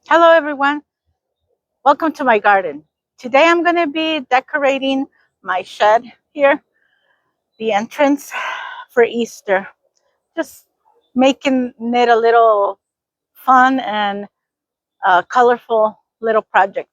Hello, everyone. Welcome to my garden. Today I'm going to be decorating my shed here, the entrance for Easter. Just making it a little fun and colorful little project.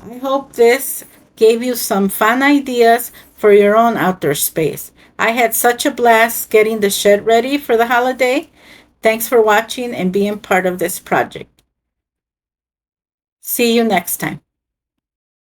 I hope this gave you some fun ideas for your own outdoor space. I had such a blast getting the shed ready for the holiday. Thanks for watching and being part of this project. See you next time.